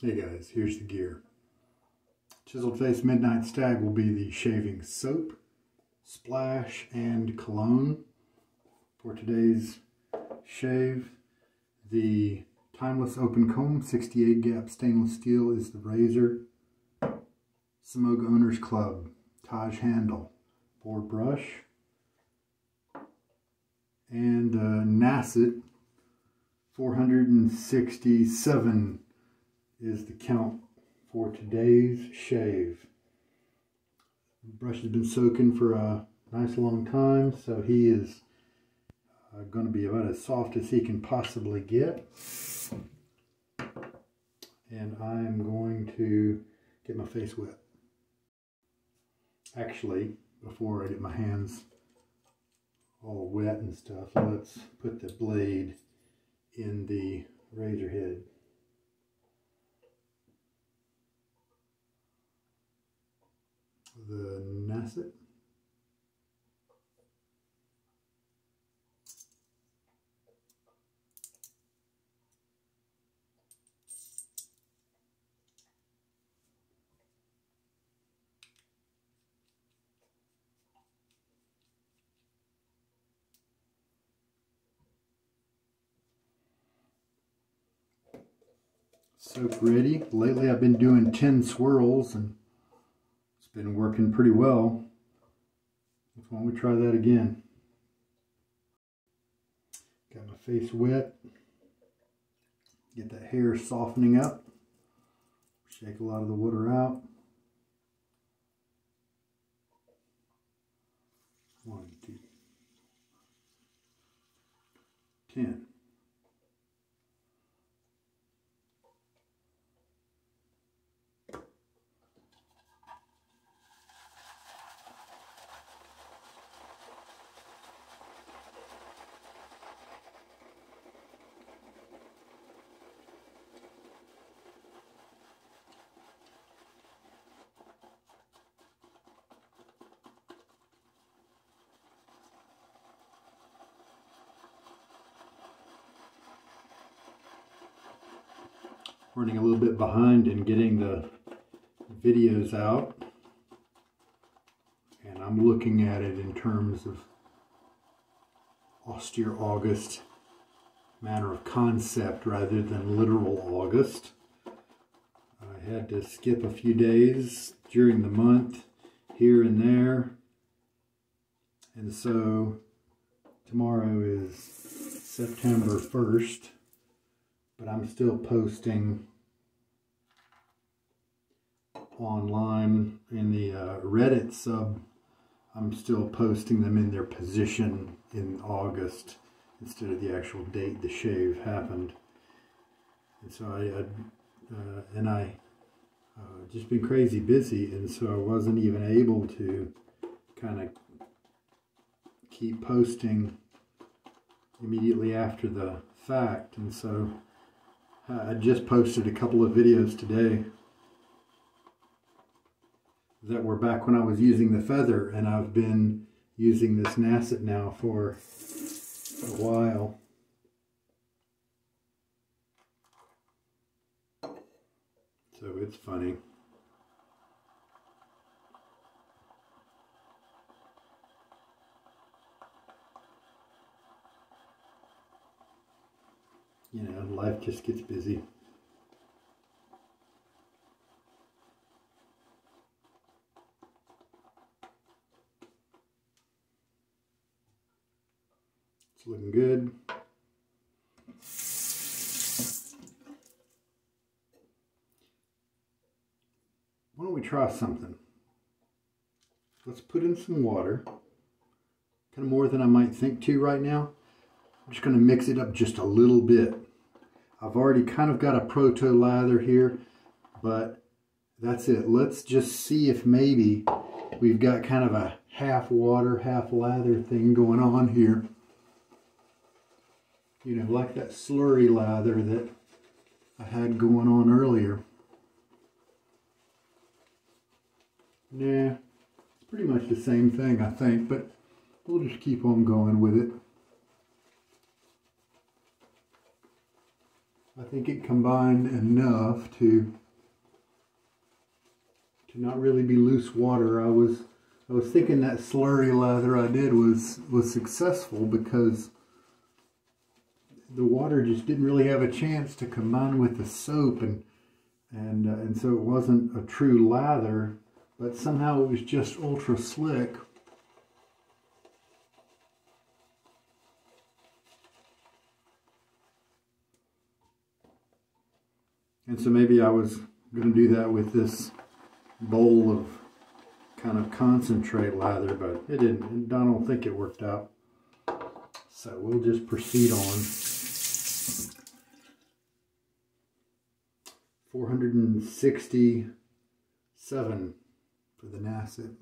Hey guys, here's the gear. Chiseled Face Midnight Stag will be the shaving soap, splash, and cologne for today's shave. The Timeless Open Comb 68 gap stainless steel is the razor. Semogue Owners Club Taj handle, board brush, and Nacet 467 is the count for today's shave. The brush has been soaking for a nice long time, so he is going to be about as soft as he can possibly get. And I'm going to get my face wet. Actually, before I get my hands all wet and stuff, let's put the blade in the razor head. The Nacet. Soap ready. Lately I've been doing 10 swirls and it's been working pretty well. Why don't we try that again? Got my face wet. Get that hair softening up. Shake a lot of the water out. 1, 2, 10. Running a little bit behind in getting the videos out, and I'm looking at it in terms of Austere August, matter of concept rather than literal August. I had to skip a few days during the month here and there, and so tomorrow is September 1st. But I'm still posting online in the Reddit sub. I'm still posting them in their position in August instead of the actual date the shave happened. And so I just been crazy busy, and so I wasn't even able to kind of keep posting immediately after the fact. And so I just posted a couple of videos today that were back when I was using the feather, and I've been using this Nacet now for a while. So it's funny. You know, life just gets busy. It's looking good. Why don't we try something? Let's put in some water. Kind of more than I might think to right now. I'm just going to mix it up just a little bit. I've already kind of got a proto lather here, but that's it. Let's just see if maybe we've got kind of a half water, half lather thing going on here. You know, like that slurry lather that I had going on earlier. Nah, it's pretty much the same thing, I think, but we'll just keep on going with it. I think it combined enough to not really be loose water. I was thinking that slurry lather I did was successful because the water just didn't really have a chance to combine with the soap, and so it wasn't a true lather, but somehow it was just ultra slick. And so maybe I was going to do that with this bowl of kind of concentrate lather, but it didn't. I don't think it worked out. So we'll just proceed on. 467 for the Nacet.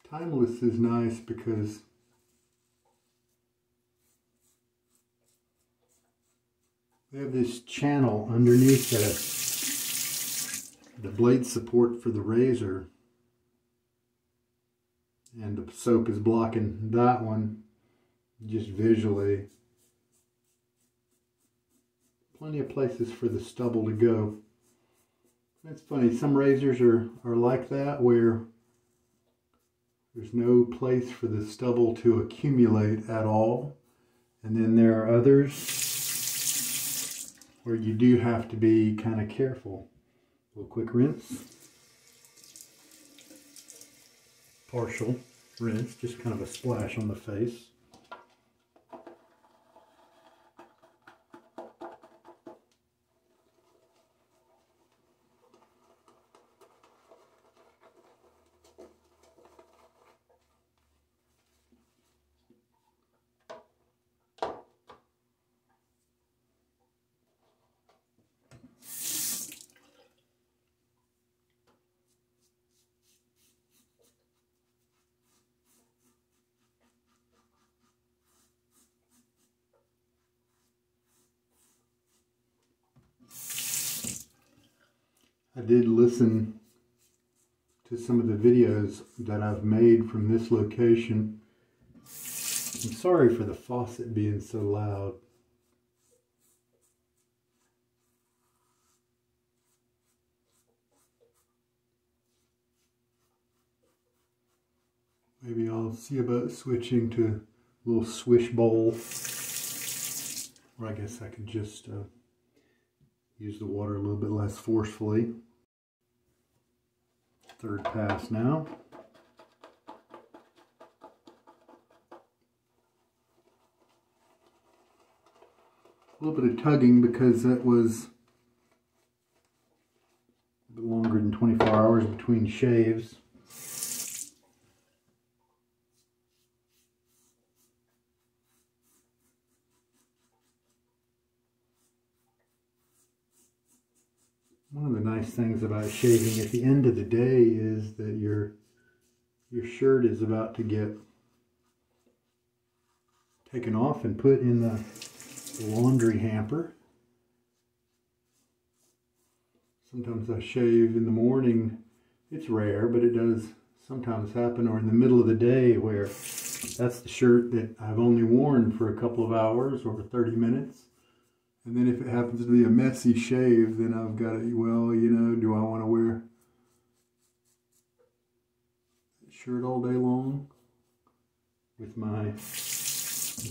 Timeless is nice because they have this channel underneath the blade support for the razor, and the soap is blocking that one just visually. Plenty of places for the stubble to go. It's funny, some razors are like that, where there's no place for the stubble to accumulate at all. And then there are others where you do have to be kind of careful. A little quick rinse. Partial rinse, just kind of a splash on the face. I did listen to some of the videos that I've made from this location. I'm sorry for the faucet being so loud. Maybe I'll see about switching to a little swish bowl, or I guess I could just use the water a little bit less forcefully. Third pass now. A little bit of tugging because that was a bit longer than 24 hours between shaves. One of the nice things about shaving at the end of the day is that your shirt is about to get taken off and put in the laundry hamper. Sometimes I shave in the morning. It's rare, but it does sometimes happen, or in the middle of the day, where that's the shirt that I've only worn for a couple of hours or 30 minutes. And then if it happens to be a messy shave, then I've got to, well, you know, do I want to wear a shirt all day long with my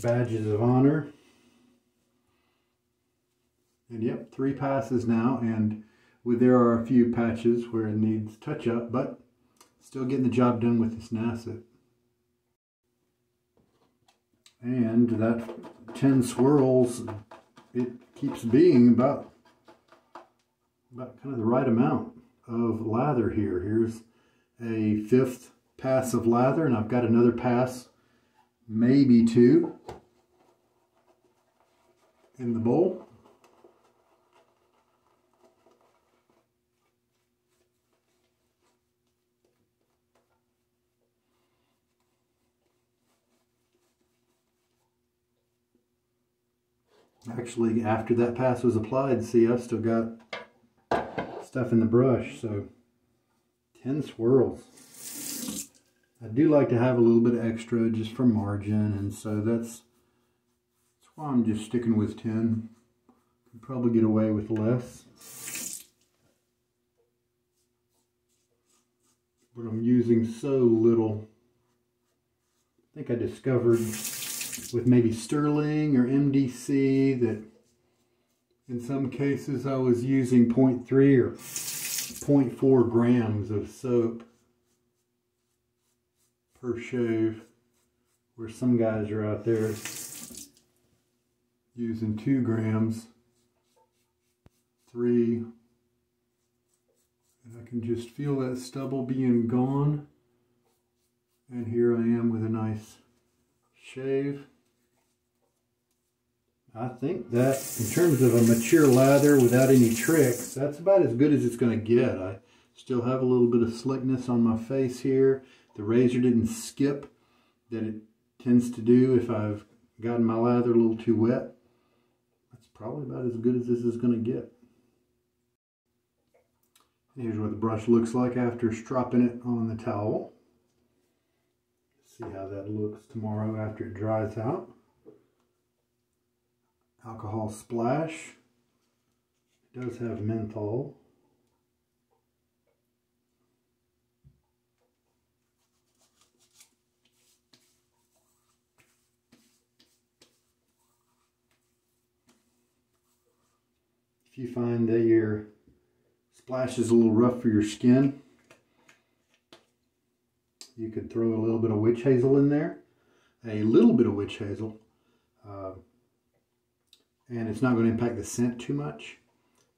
badges of honor? And yep, 3 passes now, and there are a few patches where it needs touch up, but still getting the job done with this Nacet. And that 10 swirls, it keeps being about kind of the right amount of lather here. Here's a 5th pass of lather, and I've got another pass, maybe 2, in the bowl. Actually, after that pass was applied, see, I've still got stuff in the brush, so 10 swirls. I do like to have a little bit of extra just for margin, and so that's why I'm just sticking with 10. Could probably get away with less. But I'm using so little. I think I discovered with maybe Sterling or MDC that in some cases I was using 0.3 or 0.4 grams of soap per shave, where some guys are out there using 2 grams, 3, and I can just feel that stubble being gone, and here I am with a nice shave. I think that in terms of a mature lather without any tricks, that's about as good as it's going to get. I still have a little bit of slickness on my face here. The razor didn't skip that it tends to do if I've gotten my lather a little too wet. That's probably about as good as this is going to get. Here's what the brush looks like after stropping it on the towel. See how that looks tomorrow after it dries out. Alcohol splash. It does have menthol. If you find that your splash is a little rough for your skin, you could throw a little bit of witch hazel in there. A little bit of witch hazel. And it's not going to impact the scent too much.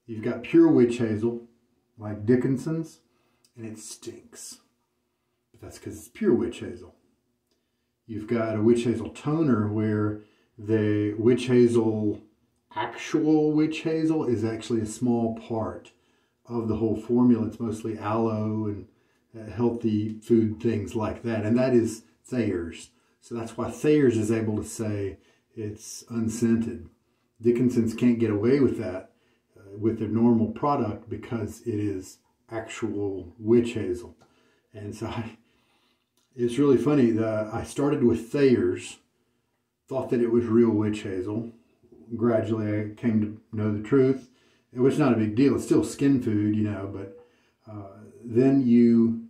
You've got pure witch hazel, like Dickinson's, and it stinks. But that's because it's pure witch hazel. You've got a witch hazel toner where the witch hazel, actual witch hazel, is actually a small part of the whole formula. It's mostly aloe and healthy food things like that. And that is Thayer's. So that's why Thayer's is able to say it's unscented. Dickinson's can't get away with that with their normal product because it is actual witch hazel. And so it's really funny that I started with Thayer's, thought that it was real witch hazel. Gradually I came to know the truth. It was not a big deal. It's still skin food, you know, but then you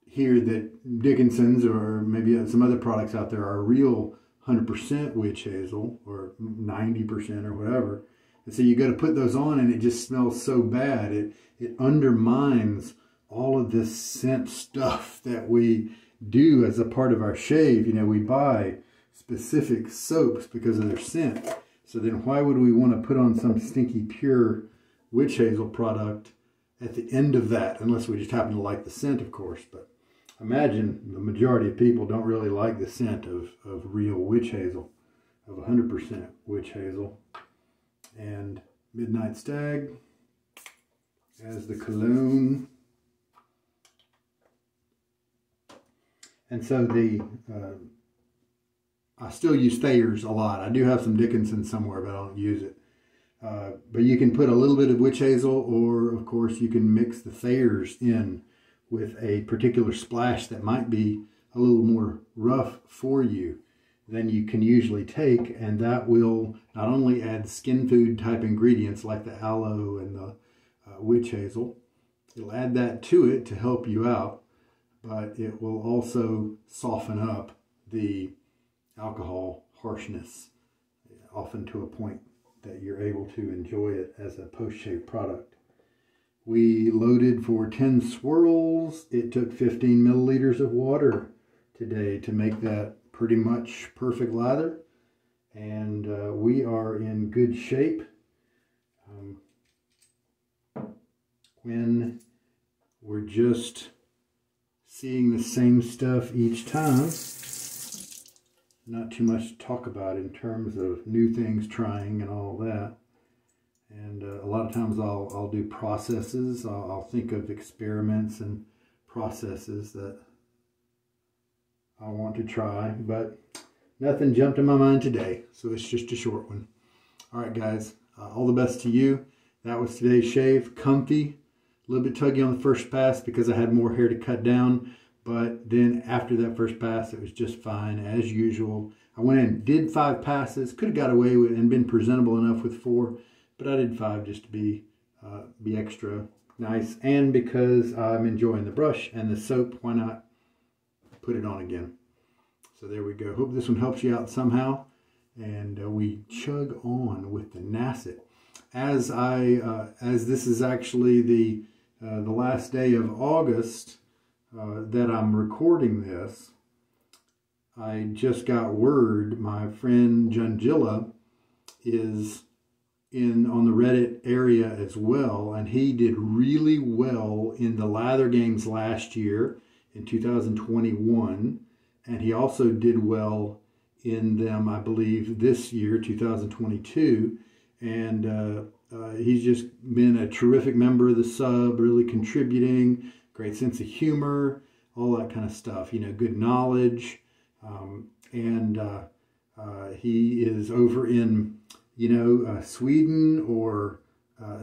hear that Dickinson's or maybe some other products out there are real 100% witch hazel or 90% or whatever. And so you got to put those on and it just smells so bad. It undermines all of this scent stuff that we do as a part of our shave. You know, we buy specific soaps because of their scent. So then why would we want to put on some stinky pure witch hazel product at the end of that? Unless we just happen to like the scent, of course. But imagine the majority of people don't really like the scent of real witch hazel, of 100% witch hazel. And Midnight Stag as the cologne. And so I still use Thayer's a lot. I do have some Dickinson somewhere, but I don't use it. But you can put a little bit of witch hazel, or of course you can mix the Thayer's in with a particular splash that might be a little more rough for you than you can usually take, and that will not only add skin food type ingredients like the aloe and the witch hazel, it'll add that to it to help you out, but it will also soften up the alcohol harshness, often to a point that you're able to enjoy it as a post-shave product. We loaded for 10 swirls. It took 15 milliliters of water today to make that pretty much perfect lather. And we are in good shape. When we're just seeing the same stuff each time, not too much to talk about in terms of new things trying and all that. And a lot of times I'll do processes. I'll think of experiments and processes that I want to try, but nothing jumped in my mind today, so it's just a short one. All right, guys, all the best to you. That was today's shave. Comfy, a little bit tuggy on the first pass because I had more hair to cut down. But then after that first pass, it was just fine as usual. I went in, did 5 passes, could have got away with and been presentable enough with 4, but I did 5 just to be extra nice. And because I'm enjoying the brush and the soap, why not put it on again? So there we go. Hope this one helps you out somehow. And we chug on with the Nacet. As this is actually the last day of August that I'm recording this, I just got word my friend Jungilla is on the Reddit area as well, and he did really well in the Lather games last year in 2021, and he also did well in them, I believe, this year, 2022, and he's just been a terrific member of the sub, really contributing, great sense of humor, all that kind of stuff, you know, good knowledge. And he is over in, you know, Sweden or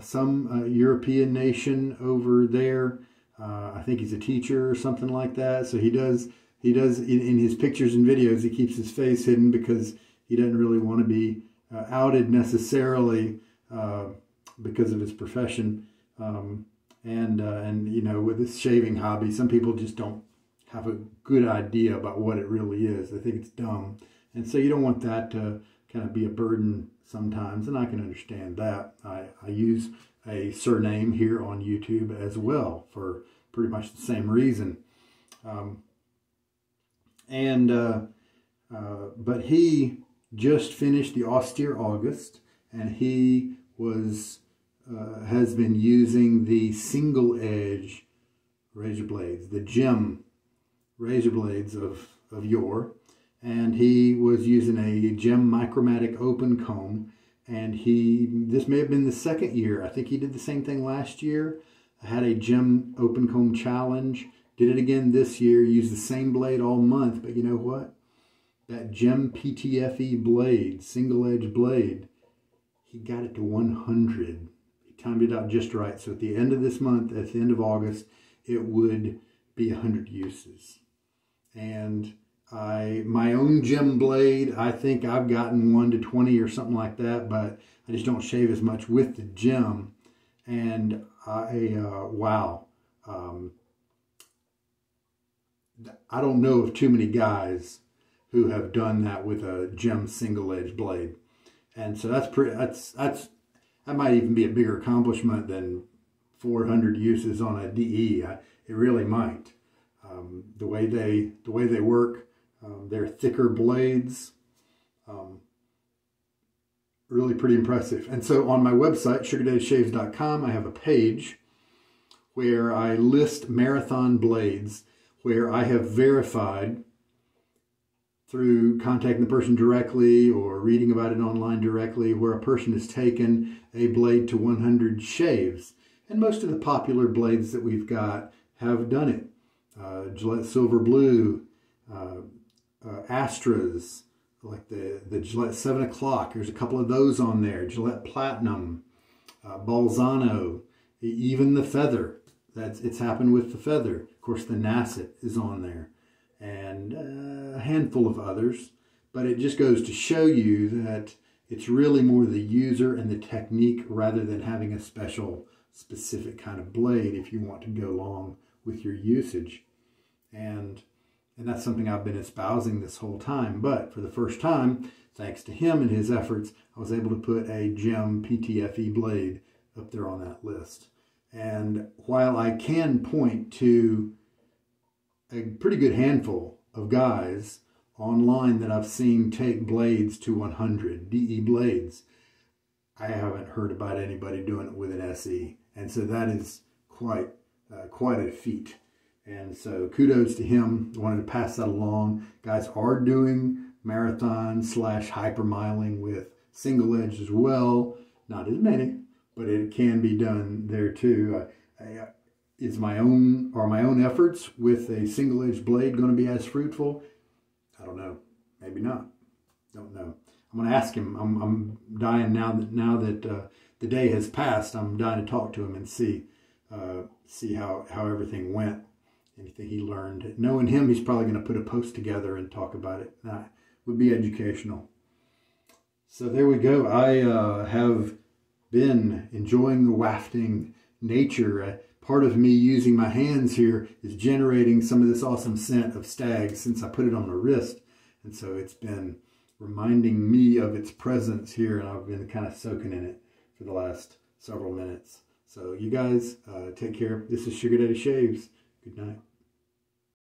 some European nation over there. I think he's a teacher or something like that. So he does in his pictures and videos, he keeps his face hidden because he doesn't really want to be outed necessarily because of his profession. And you know, with this shaving hobby, some people just don't have a good idea about what it really is. They think it's dumb. And so you don't want that to kind of be a burden sometimes, and I can understand that. I use a surname here on YouTube as well for pretty much the same reason. But he just finished the Austere August, and he has been using the single edge razor blades, the gem razor blades of yore, and he was using a gem micromatic open comb, and this may have been the second year. I think he did the same thing last year. I had a gem open comb challenge, did it again this year, used the same blade all month, but you know what? That gem PTFE blade, single edge blade, he got it to 100. He timed it out just right. So at the end of this month, at the end of August, it would be 100 uses. And my own gem blade, I think I've gotten 1 to 20 or something like that, but I just don't shave as much with the gem. And wow. I don't know of too many guys who have done that with a gem single edge blade. And so that might even be a bigger accomplishment than 400 uses on a DE. It really might. The way they work, they're thicker blades, really pretty impressive. And so on my website, sugardaddyShaves.com, I have a page where I list marathon blades where I have verified through contacting the person directly or reading about it online directly, where a person has taken a blade to 100 shaves. And most of the popular blades that we've got have done it. Gillette Silver Blue, Astras, like the Gillette 7 o'clock. There's a couple of those on there. Gillette Platinum, Balzano, even the Feather. It's happened with the Feather. Of course, the Nacet is on there, and a handful of others. But it just goes to show you that it's really more the user and the technique rather than having a specific kind of blade if you want to go along with your usage. And that's something I've been espousing this whole time. But for the first time, thanks to him and his efforts, I was able to put a gem PTFE blade up there on that list. And while I can point to a pretty good handful of guys online that I've seen take blades to 100, DE blades, I haven't heard about anybody doing it with an SE. And so that is quite a feat. And so kudos to him. I wanted to pass that along. Guys are doing marathon / hypermiling with single edge as well. Not as many, but it can be done there too. Are my own efforts with a single edge blade going to be as fruitful? I don't know. Maybe not. Don't know. I'm going to ask him. I'm dying now that the day has passed. I'm dying to talk to him and see how everything went, anything he learned. Knowing him, he's probably going to put a post together and talk about it. That would be educational. So there we go. I have been enjoying the wafting nature. Part of me using my hands here is generating some of this awesome scent of Stag since I put it on my wrist. And so it's been reminding me of its presence here, and I've been kind of soaking in it for the last several minutes. So you guys, take care. This is Sugar Daddy Shaves. Good night.